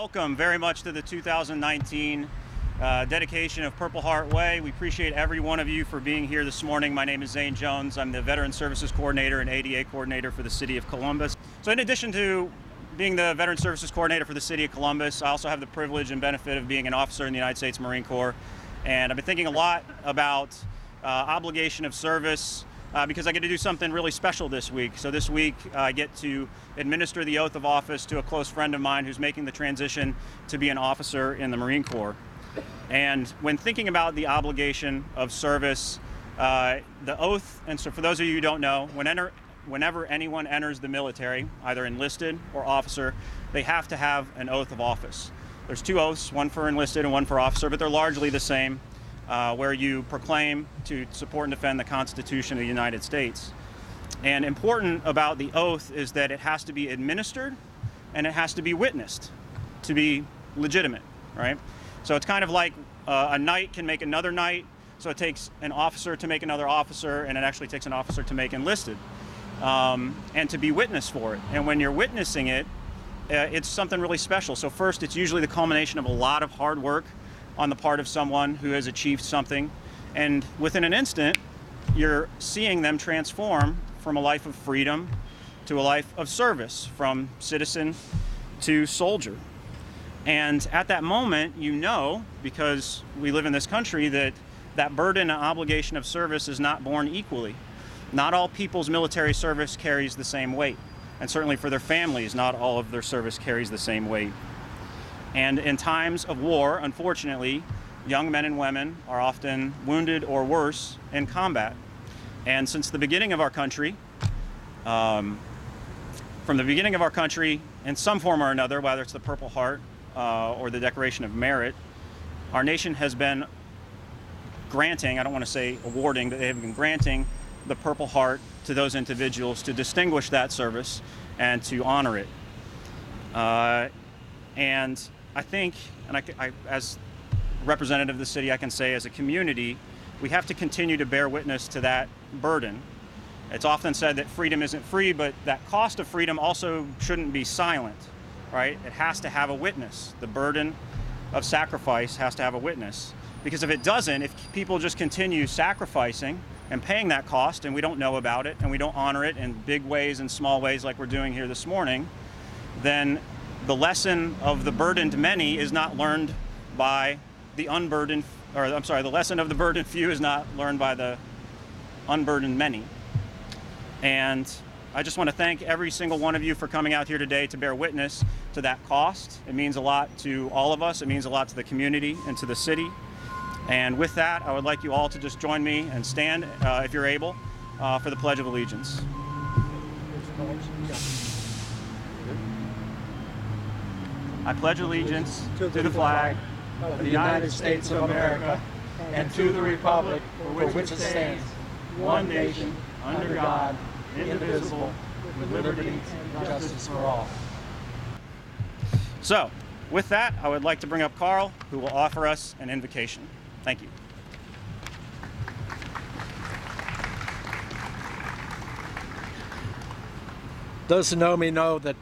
welcome very much to the 2019 dedication of Purple Heart Way. We appreciate every one of you for being here this morning. My name is Zane Jones. I'm the Veteran Services Coordinator and ADA Coordinator for the City of Columbus. So in addition to being the Veteran Services Coordinator for the City of Columbus, I also have the privilege and benefit of being an officer in the United States Marine Corps. And I've been thinking a lot about obligation of service because I get to do something really special this week. So this week I get to administer the oath of office to a close friend of mine who's making the transition to be an officer in the Marine Corps. And when thinking about the obligation of service, the oath, and so for those of you who don't know, whenever anyone enters the military, either enlisted or officer, they have to have an oath of office. There's two oaths, one for enlisted and one for officer, but they're largely the same, where you proclaim to support and defend the Constitution of the United States. And important about the oath is that it has to be administered and it has to be witnessed to be legitimate, right? So it's kind of like a knight can make another knight, so it takes an officer to make another officer, and it actually takes an officer to make enlisted, and to be witnessed for it. And when you're witnessing it, it's something really special. So first, it's usually the culmination of a lot of hard work on the part of someone who has achieved something, and within an instant, you're seeing them transform from a life of freedom to a life of service, from citizen to soldier. And at that moment, you know, because we live in this country, that that burden and obligation of service is not borne equally. Not all people's military service carries the same weight. And certainly for their families, not all of their service carries the same weight. And in times of war, unfortunately, young men and women are often wounded or worse in combat. And since the beginning of our country, from the beginning of our country, in some form or another, whether it's the Purple Heart, or the Declaration of Merit, our nation has been granting, I don't want to say awarding, but they have been granting the Purple Heart to those individuals to distinguish that service and to honor it. And I think, and I, as representative of the city, I can say as a community, we have to continue to bear witness to that burden. It's often said that freedom isn't free, but that cost of freedom also shouldn't be silent. Right? It has to have a witness. The burden of sacrifice has to have a witness. Because if it doesn't, if people just continue sacrificing and paying that cost and we don't know about it and we don't honor it in big ways and small ways like we're doing here this morning, then the lesson of the burdened many is not learned by the unburdened, or I'm sorry, the lesson of the burdened few is not learned by the unburdened many. And I just want to thank every single one of you for coming out here today to bear witness to that cost. It means a lot to all of us. It means a lot to the community and to the city. And with that, I would like you all to just join me and stand, if you're able, for the Pledge of Allegiance. I pledge allegiance to the flag of the United States of America and to the republic for which it stands, one nation, under God, indivisible, with liberty and justice for all. So, with that, I would like to bring up Carl, who will offer us an invocation. Thank you. Those who know me know that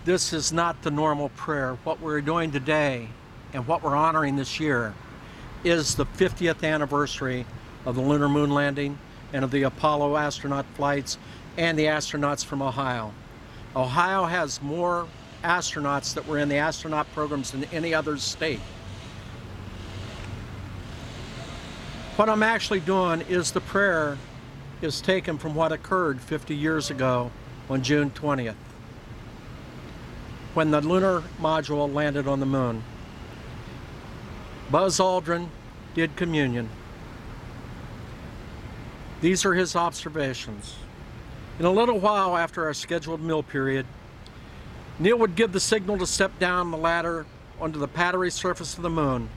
this is not the normal prayer. What we're doing today and what we're honoring this year is the 50th anniversary of the lunar moon landing and of the Apollo astronaut flights and the astronauts from Ohio. Ohio has more astronauts that were in the astronaut programs than any other state. What I'm actually doing is the prayer is taken from what occurred 50 years ago on June 20th, when the lunar module landed on the moon. Buzz Aldrin did communion. These are his observations. In a little while after our scheduled meal period, Neil would give the signal to step down the ladder onto the powdery surface of the moon.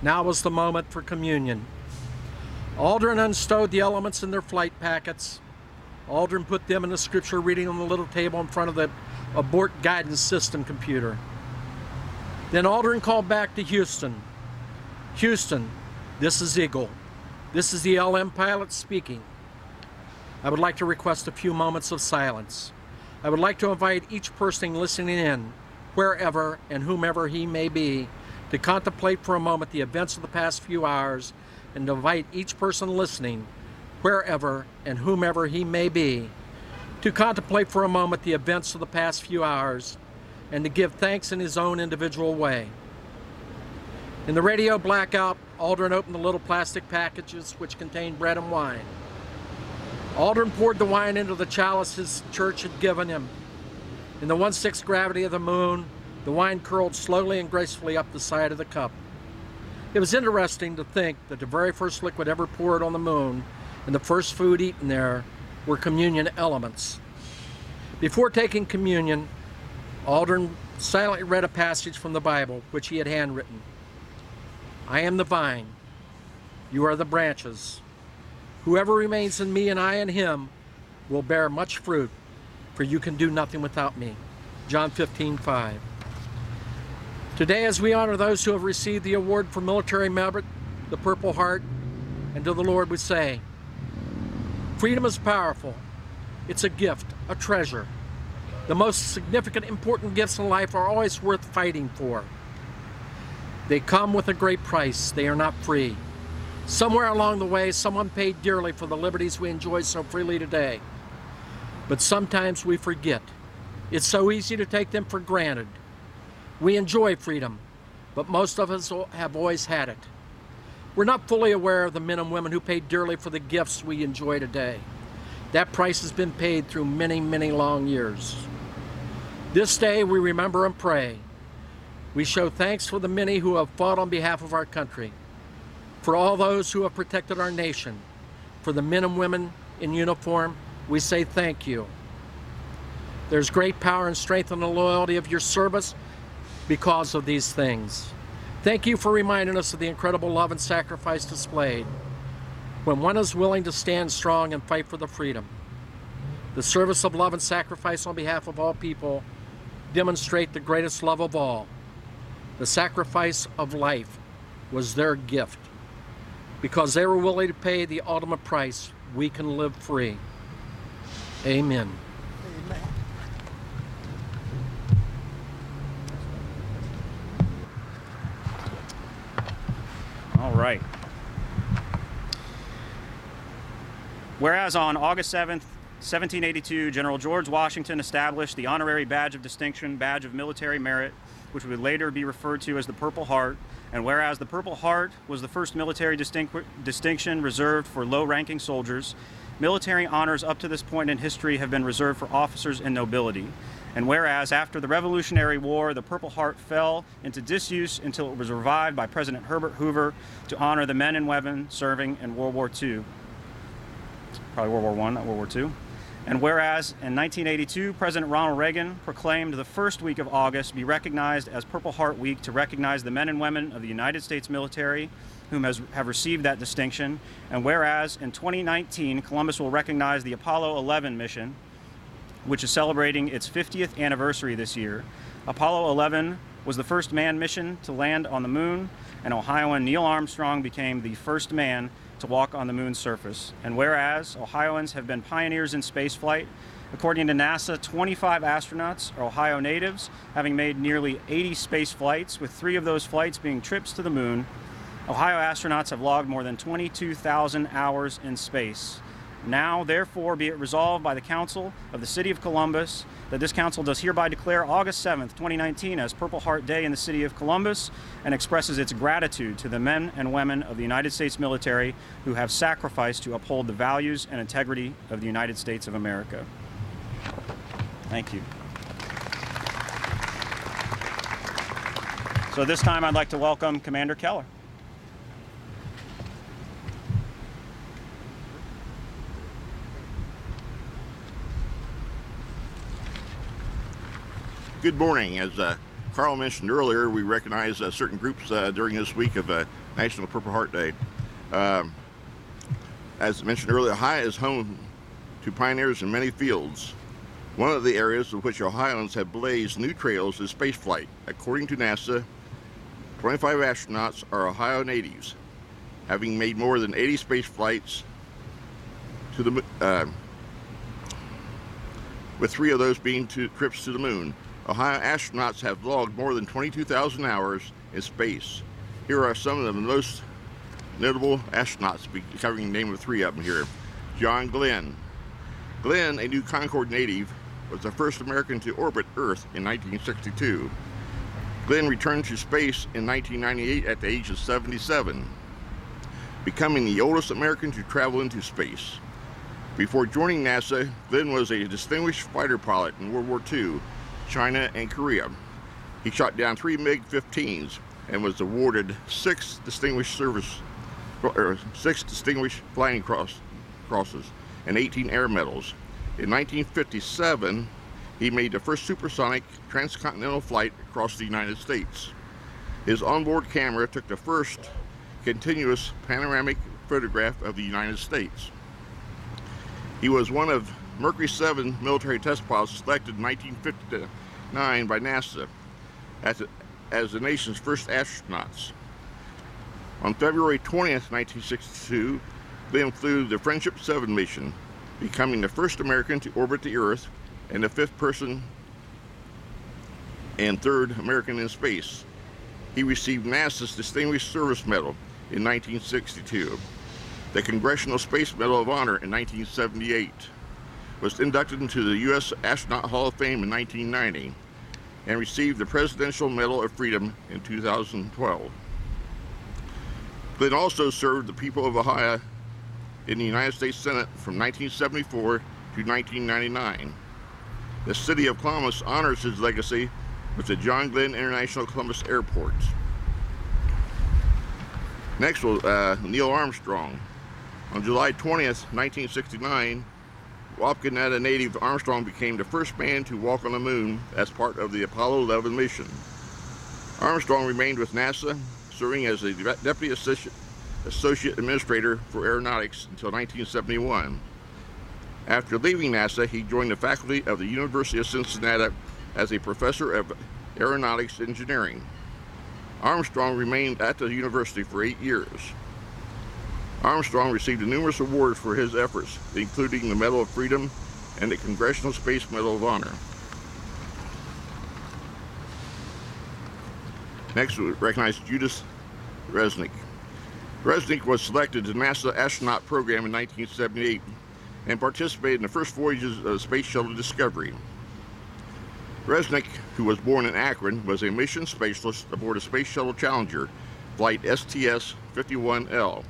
Now was the moment for communion. Aldrin unstowed the elements in their flight packets. Aldrin put them in the scripture reading on the little table in front of the abort guidance system computer. Then Aldrin called back to Houston. Houston, this is Eagle. This is the LM pilot speaking. I would like to request a few moments of silence. I would like to invite each person listening in wherever and whomever he may be, to contemplate for a moment the events of the past few hours, and to invite each person listening, wherever and whomever he may be, to contemplate for a moment the events of the past few hours, and to give thanks in his own individual way. In the radio blackout, Aldrin opened the little plastic packages which contained bread and wine. Aldrin poured the wine into the chalice his church had given him. In the 1/6 gravity of the moon, the wine curled slowly and gracefully up the side of the cup. It was interesting to think that the very first liquid ever poured on the moon and the first food eaten there were communion elements. Before taking communion, Aldrin silently read a passage from the Bible, which he had handwritten. I am the vine, you are the branches. Whoever remains in me and I in him will bear much fruit, for you can do nothing without me. John 15:5. Today, as we honor those who have received the award for military merit, the Purple Heart, and to the Lord we say, freedom is powerful. It's a gift, a treasure. The most significant, important gifts in life are always worth fighting for. They come with a great price. They are not free. Somewhere along the way, someone paid dearly for the liberties we enjoy so freely today. But sometimes we forget. It's so easy to take them for granted. We enjoy freedom, but most of us have always had it. We're not fully aware of the men and women who paid dearly for the gifts we enjoy today. That price has been paid through many, many long years. This day we remember and pray. We show thanks for the many who have fought on behalf of our country, for all those who have protected our nation, for the men and women in uniform, we say thank you. There's great power and strength in the loyalty of your service because of these things. Thank you for reminding us of the incredible love and sacrifice displayed when one is willing to stand strong and fight for the freedom. The service of love and sacrifice on behalf of all people demonstrate the greatest love of all. The sacrifice of life was their gift. Because they were willing to pay the ultimate price, we can live free. Amen. Amen. All right. Whereas on August 7th, 1782, General George Washington established the honorary badge of distinction, badge of military merit, which would later be referred to as the Purple Heart. And whereas the Purple Heart was the first military distinction reserved for low-ranking soldiers, military honors up to this point in history have been reserved for officers and nobility. And whereas after the Revolutionary War, the Purple Heart fell into disuse until it was revived by President Herbert Hoover to honor the men and women serving in World War II. Probably World War I, not World War II. And whereas in 1982, President Ronald Reagan proclaimed the first week of August be recognized as Purple Heart Week to recognize the men and women of the United States military whom have received that distinction. And whereas in 2019, Columbus will recognize the Apollo 11 mission, which is celebrating its 50th anniversary this year. Apollo 11 was the first manned mission to land on the moon, and Ohioan Neil Armstrong became the first man to walk on the moon's surface. And whereas Ohioans have been pioneers in spaceflight, according to NASA, 25 astronauts are Ohio natives, having made nearly 80 space flights, with 3 of those flights being trips to the moon. Ohio astronauts have logged more than 22,000 hours in space. Now, therefore, be it resolved by the Council of the City of Columbus that this council does hereby declare August 7th, 2019 as Purple Heart Day in the City of Columbus, and expresses its gratitude to the men and women of the United States military who have sacrificed to uphold the values and integrity of the United States of America. Thank you. So this time I'd like to welcome Commander Keller. Good morning. As Carl mentioned earlier, we recognize certain groups during this week of National Purple Heart Day. As mentioned earlier, Ohio is home to pioneers in many fields. One of the areas of which Ohioans have blazed new trails is spaceflight. According to NASA, 25 astronauts are Ohio natives, having made more than 80 space flights to the with 3 of those being trips to the moon. Ohio astronauts have logged more than 22,000 hours in space. Here are some of the most notable astronauts, covering the name of 3 of them here. John Glenn. Glenn, a New Concord native, was the first American to orbit Earth in 1962. Glenn returned to space in 1998 at the age of 77, becoming the oldest American to travel into space. Before joining NASA, Glenn was a distinguished fighter pilot in World War II, China, and Korea. He shot down 3 MiG-15s and was awarded 6 distinguished flying crosses and 18 air medals. In 1957, he made the first supersonic transcontinental flight across the United States. His onboard camera took the first continuous panoramic photograph of the United States. He was one of Mercury 7 military test pilots selected in 1959 by NASA as the nation's first astronauts. On February 20th, 1962, Glenn flew the Friendship 7 mission, becoming the first American to orbit the Earth and the 5th person and 3rd American in space. He received NASA's Distinguished Service Medal in 1962, the Congressional Space Medal of Honor in 1978, was inducted into the U.S. Astronaut Hall of Fame in 1990, and received the Presidential Medal of Freedom in 2012. Glenn also served the people of Ohio in the United States Senate from 1974 to 1999. The city of Columbus honors his legacy with the John Glenn International Columbus Airport. Next, Neil Armstrong. On July 20th, 1969, Wapakoneta native Armstrong became the first man to walk on the moon as part of the Apollo 11 mission. Armstrong remained with NASA, serving as the Deputy Associate Administrator for Aeronautics until 1971. After leaving NASA, he joined the faculty of the University of Cincinnati as a professor of aeronautics engineering. Armstrong remained at the university for 8 years. Armstrong received numerous awards for his efforts, including the Medal of Freedom and the Congressional Space Medal of Honor. Next, we recognize Judith Resnick. Resnick was selected to the NASA astronaut program in 1978 and participated in the first voyages of the Space Shuttle Discovery. Resnick, who was born in Akron, was a mission specialist aboard a Space Shuttle Challenger, flight STS-51L,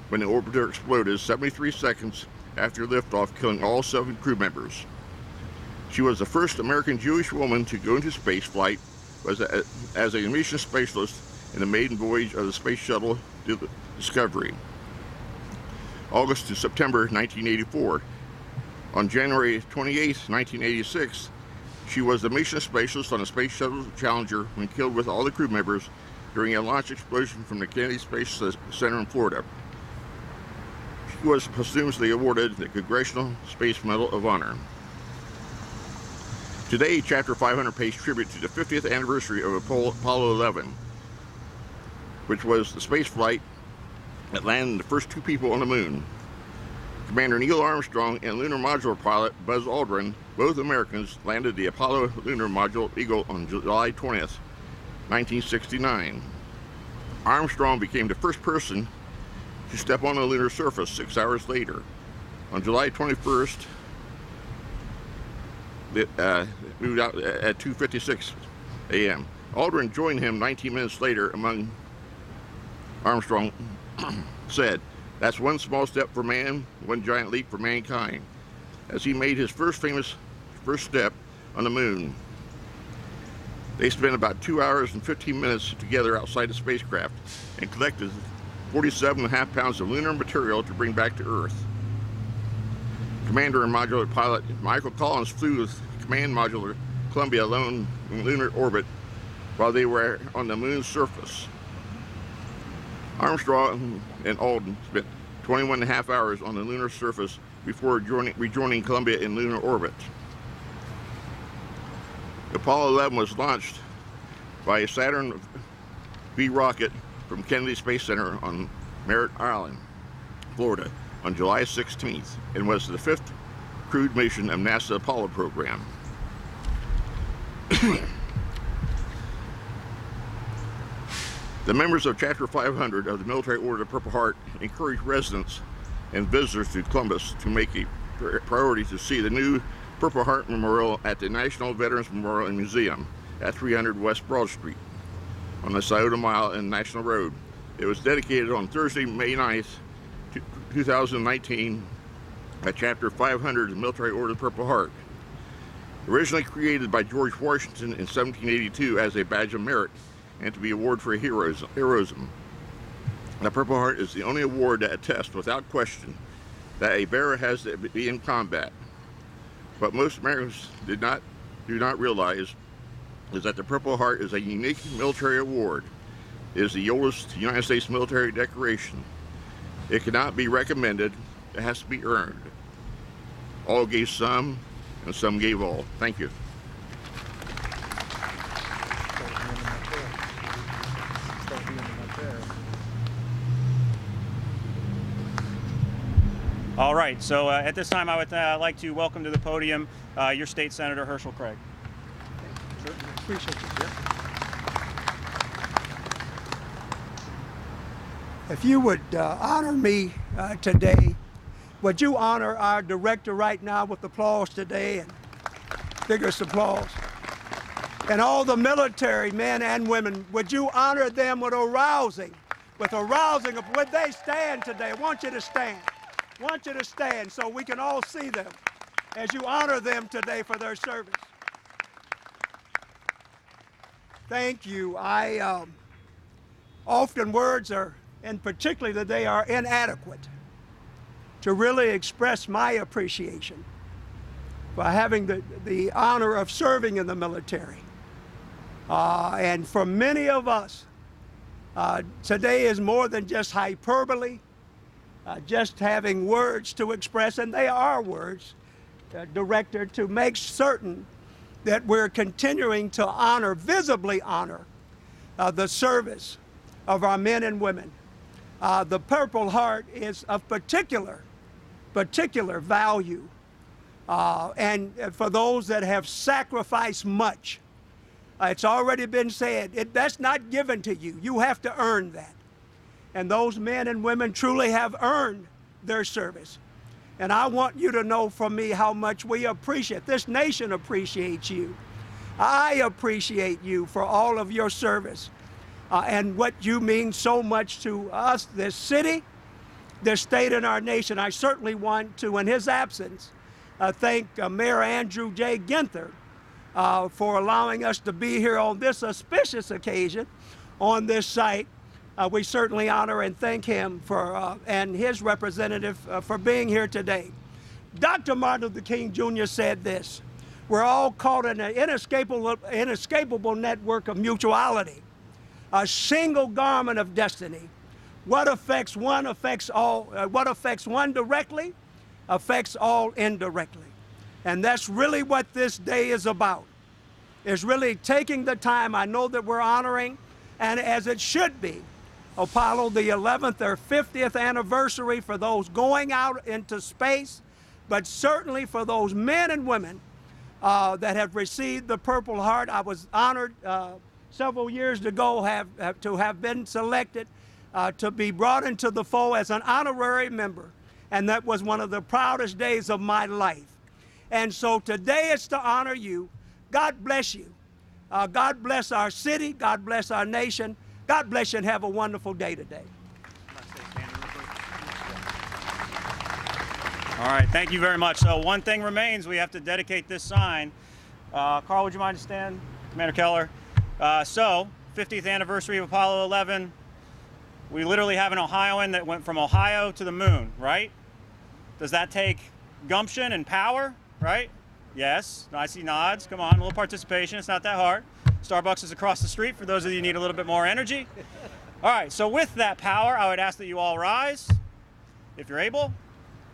when the orbiter exploded 73 seconds after liftoff, killing all 7 crew members. She was the first American Jewish woman to go into space flight as a mission specialist in the maiden voyage of the Space Shuttle Discovery, August to September 1984. On January 28, 1986, she was the mission specialist on the Space Shuttle Challenger when killed with all the crew members during a launch explosion from the Kennedy Space Center in Florida. She was posthumously awarded the Congressional Space Medal of Honor. Today, Chapter 500 pays tribute to the 50th anniversary of Apollo 11, which was the space flight that landed the first 2 people on the moon. Commander Neil Armstrong and lunar module pilot Buzz Aldrin, both Americans, landed the Apollo lunar module Eagle on July 20th, 1969. Armstrong became the first person to step on the lunar surface 6 hours later. On July 21st, moved out at 2:56 a.m. Aldrin joined him 19 minutes later. Among Armstrong said, "That's one small step for man, one giant leap for mankind," as he made his first step on the moon. They spent about 2 hours and 15 minutes together outside the spacecraft and collected 47.5 pounds of lunar material to bring back to Earth. Commander and modular pilot Michael Collins flew with Command Modular Columbia alone in lunar orbit while they were on the moon's surface. Armstrong and Aldrin spent 21.5 hours on the lunar surface before rejoining Columbia in lunar orbit. Apollo 11 was launched by a Saturn V rocket from Kennedy Space Center on Merritt Island, Florida, on July 16th, and was the 5th crewed mission of NASA Apollo program. The members of Chapter 500 of the Military Order of the Purple Heart encourage residents and visitors to Columbus to make a priority to see the new Purple Heart Memorial at the National Veterans Memorial and Museum at 300 West Broad Street on the Scioto Mile and National Road. It was dedicated on Thursday, May 9th, 2019 at Chapter 500 of the Military Order of the Purple Heart. Originally created by George Washington in 1782 as a badge of merit and to be awarded for heroism. The Purple Heart is the only award that attests without question that a bearer has to be in combat. What most Americans do not realize is that the Purple Heart is a unique military award. It is the oldest United States military decoration. It cannot be recommended, it has to be earned. All gave some, and some gave all. Thank you. All right, so at this time I would like to welcome to the podium your state senator, Herschel Craig. Sure. Appreciate it, Jeff. If you would honor me today, would you honor our director right now with applause today, and vigorous applause? And all the military men and women, would you honor them with a rousing of, would they stand today? I want you to stand. I want you to stand so we can all see them as you honor them today for their service. Thank you. Often words are, and particularly today, are inadequate to really express my appreciation for having the honor of serving in the military. And for many of us, today is more than just hyperbole, just having words to express, and they are words, Director, to make certain that we're continuing to honor, visibly honor, the service of our men and women. The Purple Heart is of particular value, and for those that have sacrificed much. It's already been said, that's not given to you. You have to earn that. And those men and women truly have earned their service. And I want you to know from me how much we appreciate, this nation appreciates you. I appreciate you for all of your service and what you mean so much to us, this city, this state, and our nation. I certainly want to, in his absence, thank Mayor Andrew J. Ginther for allowing us to be here on this auspicious occasion on this site. We certainly honor and thank him for, and his representative for being here today. Dr. Martin Luther King Jr. said this: we're all caught in an inescapable network of mutuality, a single garment of destiny. What affects one affects all. What affects one directly affects all indirectly. And that's really what this day is about, is really taking the time. I know that we're honoring, and as it should be, Apollo the 11th or 50th anniversary for those going out into space, but certainly for those men and women that have received the Purple Heart. I was honored several years ago to have been selected to be brought into the fold as an honorary member, and that was one of the proudest days of my life. And so today it's to honor you. God bless you. God bless our city. God bless our nation. God bless you, and have a wonderful day today. All right, thank you very much. So one thing remains, we have to dedicate this sign. Carl, would you mind to stand? Commander Keller. So, 50th anniversary of Apollo 11. We literally have an Ohioan that went from Ohio to the moon, right? Does that take gumption and power, right? Yes, I see nods. Come on, a little participation. It's not that hard. Starbucks is across the street for those of you who need a little bit more energy. All right, so with that power, I would ask that you all rise, if you're able,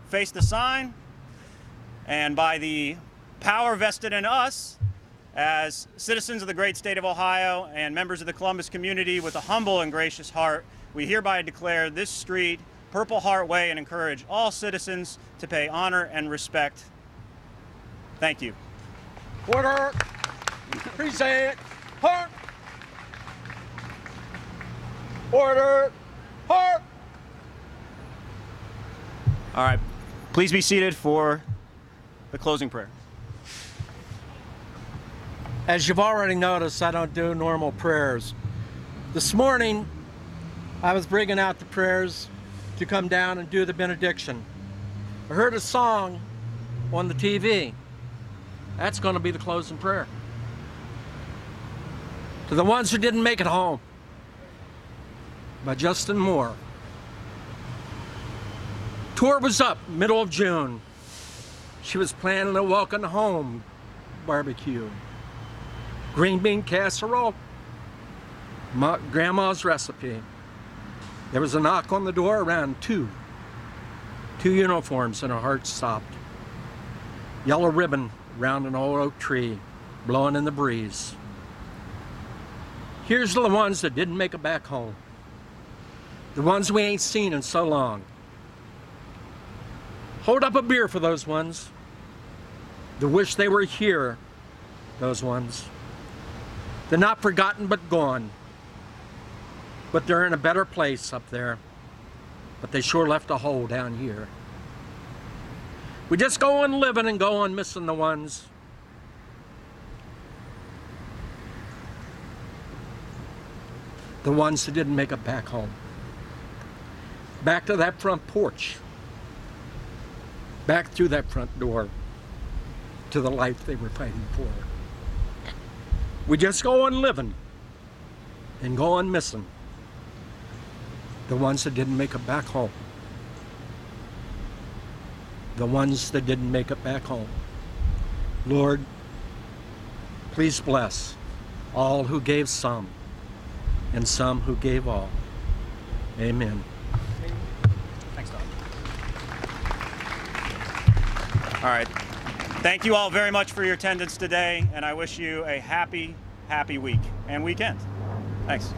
face the sign, and by the power vested in us as citizens of the great state of Ohio and members of the Columbus community with a humble and gracious heart, we hereby declare this street Purple Heart Way and encourage all citizens to pay honor and respect. Thank you. Order. Present. Halt. Order. Halt. All right, please be seated for the closing prayer. As you've already noticed, I don't do normal prayers. This morning, I was bringing out the prayers to come down and do the benediction. I heard a song on the TV. That's going to be the closing prayer. To the ones who didn't make it home, by Justin Moore. Tour was up, middle of June. She was planning a welcome home barbecue. Green bean casserole, Grandma's recipe. There was a knock on the door around 2. 2 uniforms and her heart stopped. Yellow ribbon round an old oak tree, blowing in the breeze. Here's to the ones that didn't make it back home. The ones we ain't seen in so long. Hold up a beer for those ones. The wish they were here, those ones. They're not forgotten but gone. But they're in a better place up there. But they sure left a hole down here. We just go on living and go on missing the ones. The ones that didn't make it back home. Back to that front porch. Back through that front door. To the life they were fighting for. We just go on living and go on missing the ones that didn't make it back home. The ones that didn't make it back home. Lord, please bless all who gave some and some who gave all. Amen. Thanks, Don. All right. Thank you all very much for your attendance today, and I wish you a happy week and weekend. Thanks.